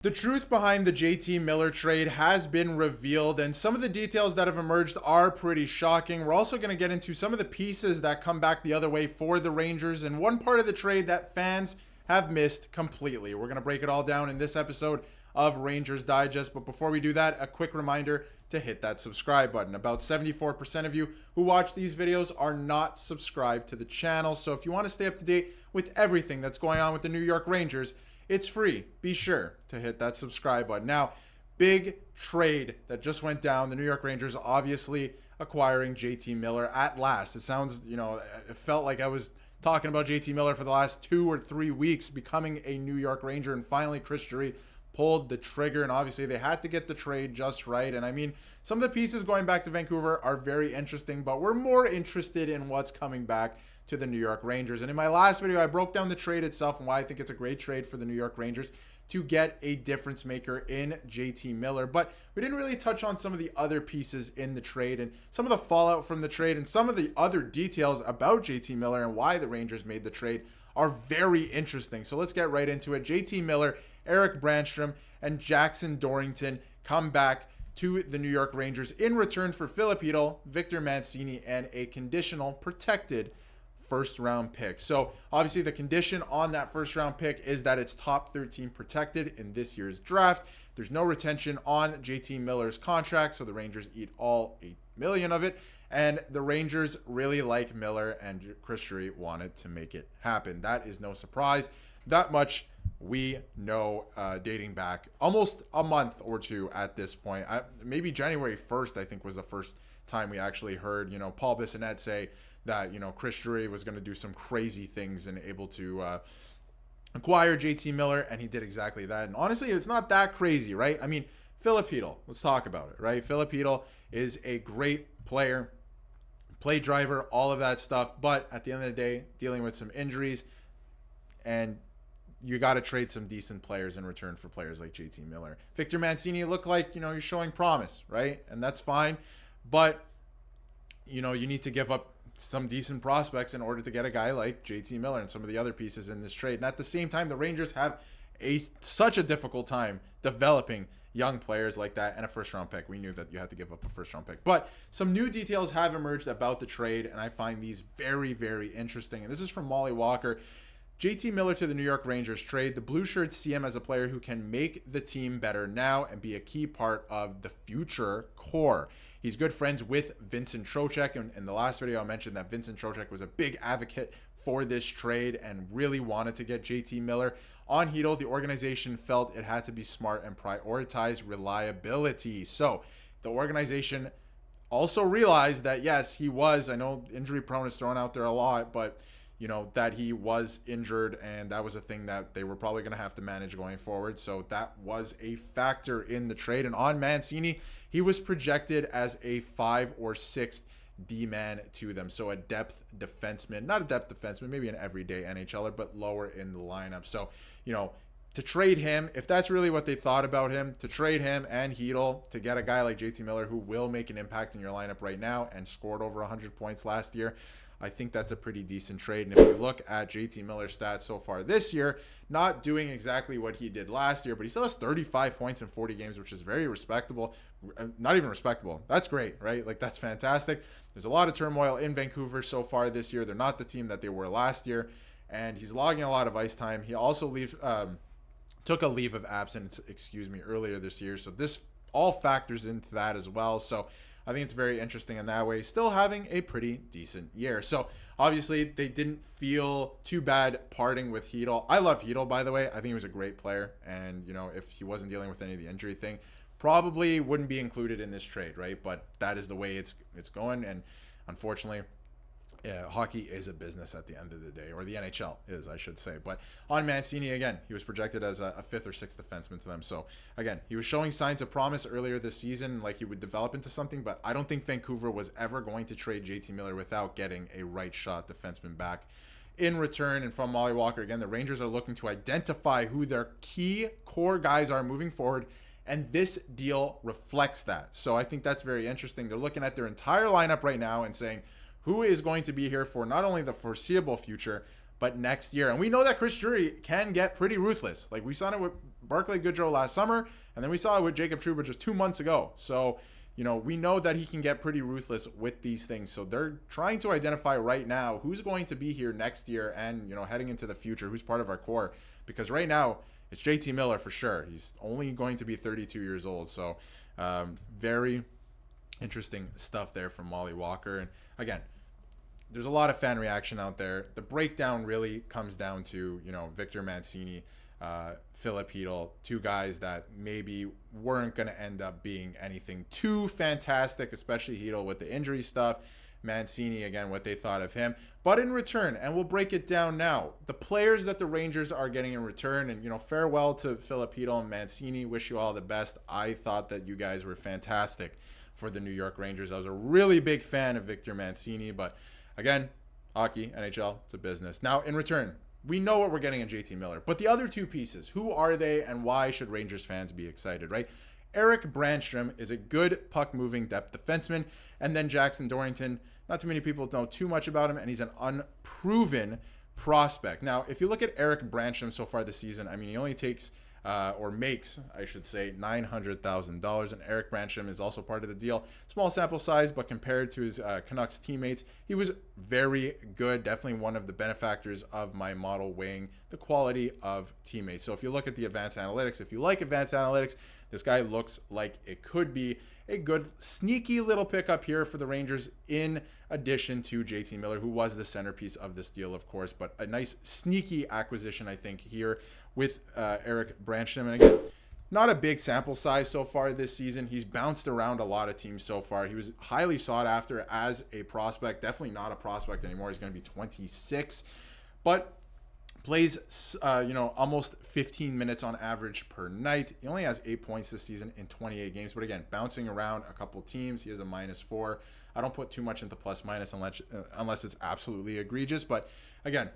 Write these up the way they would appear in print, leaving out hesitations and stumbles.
The truth behind the JT Miller trade has been revealed, and some of the details that have emerged are pretty shocking. We're also going to get into some of the pieces that come back the other way for the Rangers, and one part of the trade that fans have missed completely. We're going to break it all down in this episode of Rangers Digest, but before we do that, a quick reminder to hit that subscribe button. About 74% of you who watch these videos are not subscribed to the channel, so if you want to stay up to date with everything that's going on with the New York Rangers, it's free. Be sure to hit that subscribe button. Now, big trade that just went down. The New York Rangers obviously acquiring JT Miller at last. It sounds, it felt like I was talking about JT Miller for the last 2 or 3 weeks, becoming a New York Ranger, and finally Chris Drury pulled the trigger, and obviously they had to get the trade just right. And I mean, some of the pieces going back to Vancouver are very interesting, but we're more interested in what's coming back to the New York Rangers. And in my last video, I broke down the trade itself and why I think it's a great trade for the New York Rangers to get a difference maker in JT Miller. But we didn't really touch on some of the other pieces in the trade and some of the fallout from the trade, and some of the other details about JT Miller and why the Rangers made the trade are very interesting. So let's get right into it. JT Miller, Eric Brandstrom, and Jackson Dorrington come back to the New York Rangers in return for Filip Chytil, Victor Mancini, and a conditional protected first-round pick. So obviously the condition on that first-round pick is that it's top 13 protected in this year's draft. There's no retention on JT Miller's contract, so the Rangers eat all $8 million of it. And the Rangers really like Miller, and Chris Drury wanted to make it happen. That is no surprise. That much we know dating back almost a month or two at this point. Maybe January 1st, I think, was the first time we actually heard, Paul Bissonnette say that, Chris Drury was going to do some crazy things and able to acquire JT Miller, and he did exactly that. And honestly, it's not that crazy, right? I mean, Filip Chytil, let's talk about it, right? Filip Chytil is a great player, play driver, all of that stuff, but at the end of the day, dealing with some injuries, and you got to trade some decent players in return for players like JT Miller. Victor Mancini looked like, you're showing promise, right? And that's fine, but, you need to give up some decent prospects in order to get a guy like JT Miller and some of the other pieces in this trade. And at the same time, the Rangers have such a difficult time developing young players like that and a first-round pick. We knew that you had to give up a first-round pick. But some new details have emerged about the trade, and I find these very, very interesting. And this is from Molly Walker. JT Miller to the New York Rangers trade. The Blue Shirts see him as a player who can make the team better now and be a key part of the future core. He's good friends with Vincent Trocheck, and in the last video I mentioned that Vincent Trocheck was a big advocate for this trade and really wanted to get JT Miller. On Chytil, the organization felt it had to be smart and prioritize reliability. So the organization also realized that, yes, he was, I know injury prone is thrown out there a lot, but that he was injured, and that was a thing that they were probably going to have to manage going forward. So that was a factor in the trade. And on Mancini, he was projected as a 5th or 6th D-man to them. So a depth defenseman, not a depth defenseman, maybe an everyday NHLer, but lower in the lineup. So, to trade him, if that's really what they thought about him, to trade him and Chytil to get a guy like JT Miller who will make an impact in your lineup right now and scored over 100 points last year, I think that's a pretty decent trade. And if you look at JT Miller's stats so far this year, not doing exactly what he did last year, but he still has 35 points in 40 games, which is very respectable. Not even respectable. That's great, right? Like, that's fantastic. There's a lot of turmoil in Vancouver so far this year. They're not the team that they were last year, and he's logging a lot of ice time. He also took a leave of absence, earlier this year. So this all factors into that as well. So I think it's very interesting in that way. Still having a pretty decent year. So obviously they didn't feel too bad parting with Chytil. I love Chytil, by the way. I think he was a great player. And, if he wasn't dealing with any of the injury thing, probably wouldn't be included in this trade, right? But that is the way it's going. And unfortunately, hockey is a business at the end of the day, or the NHL is, I should say. But on Mancini, again, he was projected as a 5th or 6th defenseman to them. So again, he was showing signs of promise earlier this season, like he would develop into something, but I don't think Vancouver was ever going to trade JT Miller without getting a right shot defenseman back in return. And from Molly Walker, again, the Rangers are looking to identify who their key core guys are moving forward, and this deal reflects that. So I think that's very interesting. They're looking at their entire lineup right now and saying, who is going to be here for not only the foreseeable future, but next year. And we know that Chris Drury can get pretty ruthless. Like we saw it with Barclay Goodrow last summer, and then we saw it with Jacob Trouba just 2 months ago. So, we know that he can get pretty ruthless with these things. So they're trying to identify right now who's going to be here next year and, heading into the future, who's part of our core. Because right now, it's JT Miller for sure. He's only going to be 32 years old. So very interesting stuff there from Molly Walker. And again, there's a lot of fan reaction out there. The breakdown really comes down to, Victor Mancini, Philip Hedl, two guys that maybe weren't going to end up being anything too fantastic, especially Hedl with the injury stuff. Mancini, again, what they thought of him. But in return, and we'll break it down now, the players that the Rangers are getting in return, and, farewell to Philip Hedl and Mancini. Wish you all the best. I thought that you guys were fantastic for the New York Rangers. I was a really big fan of Victor Mancini, but again, hockey, NHL, it's a business. Now, in return, we know what we're getting in JT Miller. But the other two pieces, who are they and why should Rangers fans be excited, right? Erik Brannstrom is a good puck-moving depth defenseman. And then Jackson Dorrington, not too many people know too much about him, and he's an unproven prospect. Now, if you look at Erik Brannstrom so far this season, he only takes makes, I should say, $900,000. And Erik Brannstrom is also part of the deal. Small sample size, but compared to his Canucks teammates, he was very good. Definitely one of the benefactors of my model weighing the quality of teammates. So if you look at the advanced analytics, if you like advanced analytics, this guy looks like it could be a good, sneaky little pickup here for the Rangers in addition to JT Miller, who was the centerpiece of this deal, of course. But a nice, sneaky acquisition, I think, here with Erik Brannstrom. And again, not a big sample size so far this season. He's bounced around a lot of teams so far. He was highly sought after as a prospect. Definitely not a prospect anymore. He's going to be 26. But plays, almost 15 minutes on average per night. He only has 8 points this season in 28 games. But again, bouncing around a couple teams. He has a -4. I don't put too much into plus-minus unless it's absolutely egregious. But again,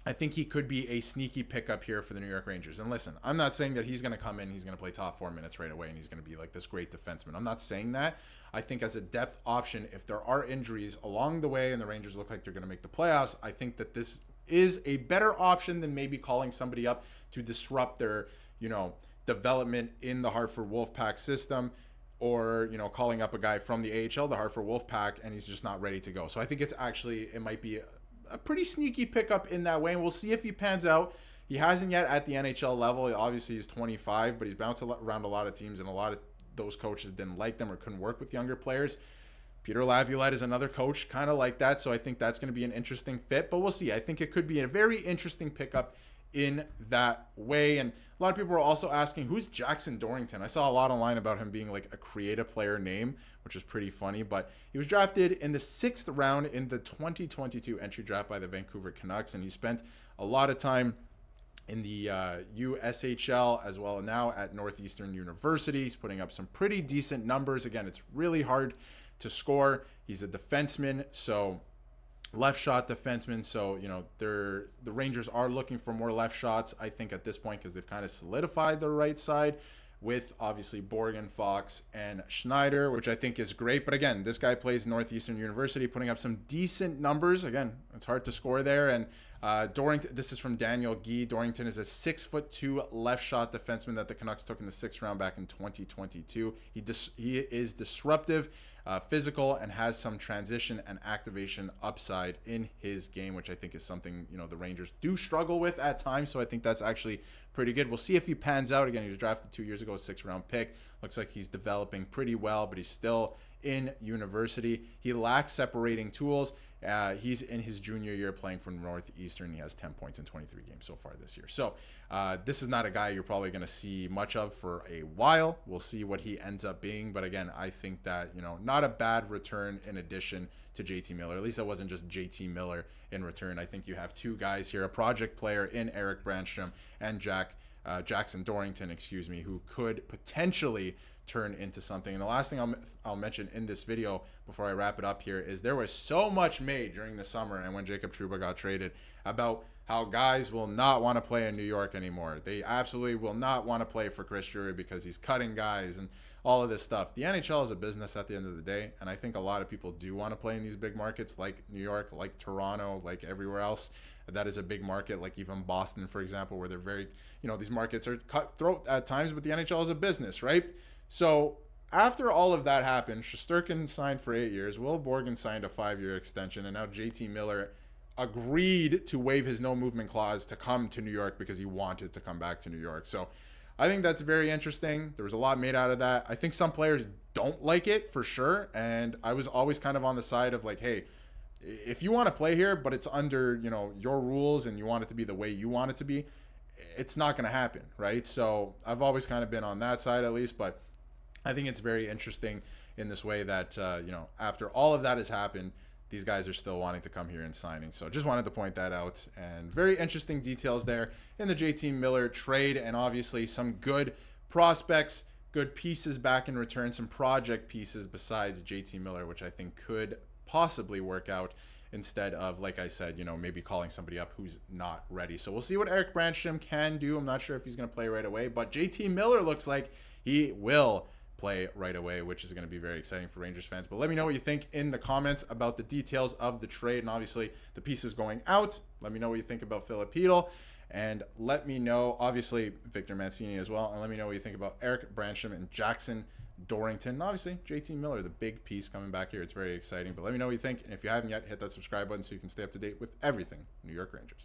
I think he could be a sneaky pickup here for the New York Rangers. And listen, I'm not saying that he's going to come in, he's going to play top 4 minutes right away, and he's going to be like this great defenseman. I'm not saying that. I think as a depth option, if there are injuries along the way and the Rangers look like they're going to make the playoffs, I think that this is a better option than maybe calling somebody up to disrupt their, development in the Hartford Wolfpack system, or, calling up a guy from the AHL, the Hartford Wolfpack, and he's just not ready to go. So I think it might be a pretty sneaky pickup in that way, and we'll see if he pans out. He hasn't yet at the NHL level. Obviously, he's 25, but he's bounced around a lot of teams, and a lot of those coaches didn't like them or couldn't work with younger players. Peter Laviolette is another coach kind of like that, so I think that's going to be an interesting fit, but we'll see. I think it could be a very interesting pickup in that way. And a lot of people are also asking, who's Jackson Dorrington? I saw a lot online about him being like a creative player name, which is pretty funny, but he was drafted in the 6th round in the 2022 entry draft by the Vancouver Canucks, and he spent a lot of time in the USHL as well now at Northeastern University. He's putting up some pretty decent numbers. Again, it's really hard to score. He's a defenseman, so left shot defenseman. So, the Rangers are looking for more left shots, I think, at this point, because they've kind of solidified the right side with obviously Borgen, Fox, and Schneider, which I think is great. But again, this guy plays Northeastern University, putting up some decent numbers. Again, it's hard to score there. And Dorrington, this is from Daniel Gee. Dorrington is a 6'2" left shot defenseman that the Canucks took in the 6th round back in 2022. He is disruptive, physical, and has some transition and activation upside in his game, which I think is something, the Rangers do struggle with at times. So I think that's actually pretty good. We'll see if he pans out. Again, he was drafted 2 years ago, a 6th round pick. Looks like he's developing pretty well, but he's still in university. He lacks separating tools. He's in his junior year playing for Northeastern. He has 10 points in 23 games so far this year. So this is not a guy you're probably going to see much of for a while. We'll see what he ends up being. But again, I think that, not a bad return in addition to JT Miller. At least it wasn't just JT Miller in return. I think you have two guys here, a project player in Erik Brannstrom and Jackson Dorrington, who could potentially turn into something. And the last thing I'll mention in this video before I wrap it up here is there was so much made during the summer and when Jacob Trouba got traded about how guys will not want to play in New York anymore. They absolutely will not want to play for Chris Drury because he's cutting guys and all of this stuff. The NHL is a business at the end of the day, and I think a lot of people do want to play in these big markets like New York, like Toronto, like everywhere else. that is a big market, like even Boston, for example, where they're very, these markets are cutthroat at times, but the NHL is a business, right? So after all of that happened, Shesterkin signed for 8 years, Will Borgen signed a 5-year extension, and now JT Miller agreed to waive his no movement clause to come to New York because he wanted to come back to New York. So I think that's very interesting. There was a lot made out of that. I think some players don't like it for sure, and I was always kind of on the side of like, hey, if you want to play here, but it's under, your rules and you want it to be the way you want it to be, it's not going to happen, right? So I've always kind of been on that side at least, but I think it's very interesting in this way that, after all of that has happened, these guys are still wanting to come here and signing. So just wanted to point that out. And very interesting details there in the JT Miller trade. And obviously some good prospects, good pieces back in return, some project pieces besides JT Miller, which I think could possibly work out instead of, like I said, maybe calling somebody up who's not ready. So we'll see what Erik Brannstrom can do. I'm not sure if he's going to play right away, but JT Miller looks like he will play right away, which is going to be very exciting for Rangers fans. But let me know what you think in the comments about the details of the trade and obviously the pieces going out. Let me know what you think about Philip Hedl, and let me know, obviously, Victor Mancini as well, and let me know what you think about Erik Brannstrom and Jackson Dorrington. And obviously, JT Miller, the big piece coming back here. It's very exciting. But let me know what you think, and if you haven't yet, hit that subscribe button so you can stay up to date with everything New York Rangers.